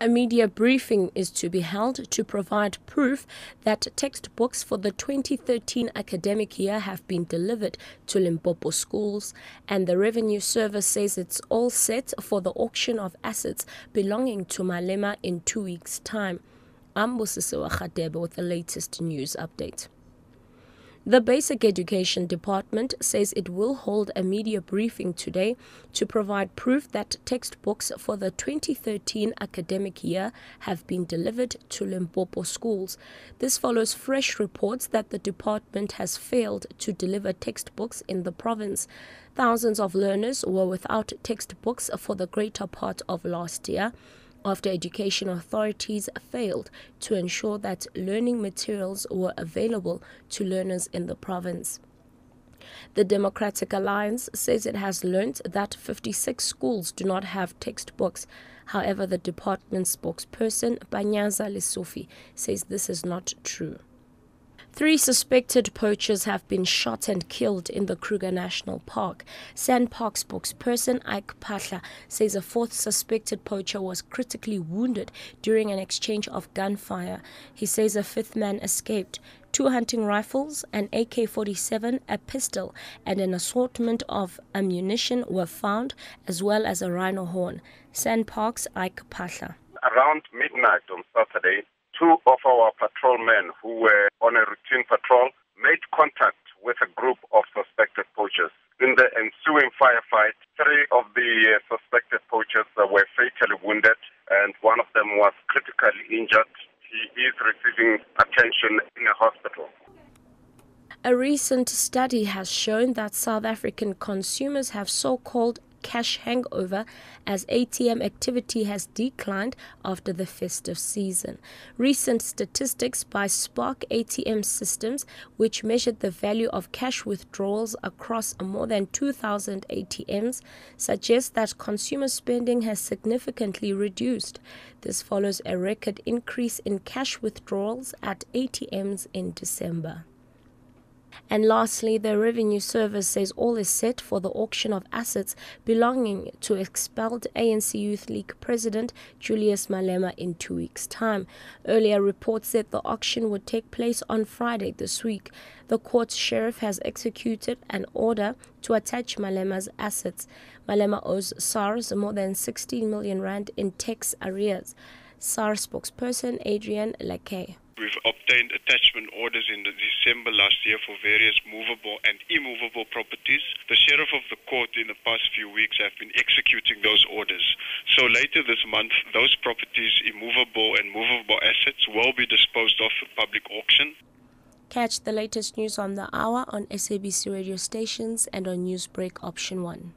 A media briefing is to be held to provide proof that textbooks for the 2013 academic year have been delivered to Limpopo schools, and the Revenue Service says it's all set for the auction of assets belonging to Malema in 2 weeks' time. I'm Busisiwa Khadebe with the latest news update. The Basic Education Department says it will hold a media briefing today to provide proof that textbooks for the 2013 academic year have been delivered to Limpopo schools. This follows fresh reports that the department has failed to deliver textbooks in the province. Thousands of learners were without textbooks for the greater part of last year, after education authorities failed to ensure that learning materials were available to learners in the province. The Democratic Alliance says it has learnt that 56 schools do not have textbooks. However, the department's spokesperson, Banyaza Lesofi, says this is not true. 3 suspected poachers have been shot and killed in the Kruger National Park. SANPark spokesperson Ike Phahla says a 4th suspected poacher was critically wounded during an exchange of gunfire. He says a 5th man escaped. 2 hunting rifles, an AK-47, a pistol, and an assortment of ammunition were found, as well as a rhino horn. SANPark's Ike Phahla. Around midnight on Saturday, 2 of our patrolmen who were on a routine patrol made contact with a group of suspected poachers. In the ensuing firefight, 3 of the suspected poachers were fatally wounded, and one of them was critically injured. He is receiving attention in a hospital. A recent study has shown that South African consumers have so-called cash hangover as ATM activity has declined after the festive season. Recent statistics by Spark ATM systems, which measured the value of cash withdrawals across more than 2,000 ATMs, suggest that consumer spending has significantly reduced. This follows a record increase in cash withdrawals at ATMs in December. And lastly, the Revenue Service says all is set for the auction of assets belonging to expelled ANC Youth League President Julius Malema in 2 weeks' time. Earlier reports said the auction would take place on Friday this week. The court's sheriff has executed an order to attach Malema's assets. Malema owes SARS more than 16 million rand in tax arrears. SARS spokesperson Adrian Lakay. We've obtained attachment orders in December last year for various movable and immovable properties. The sheriff of the court in the past few weeks have been executing those orders. So later this month, those properties, immovable and movable assets, will be disposed of for public auction. Catch the latest news on the hour on SABC radio stations and on Newsbreak Option 1.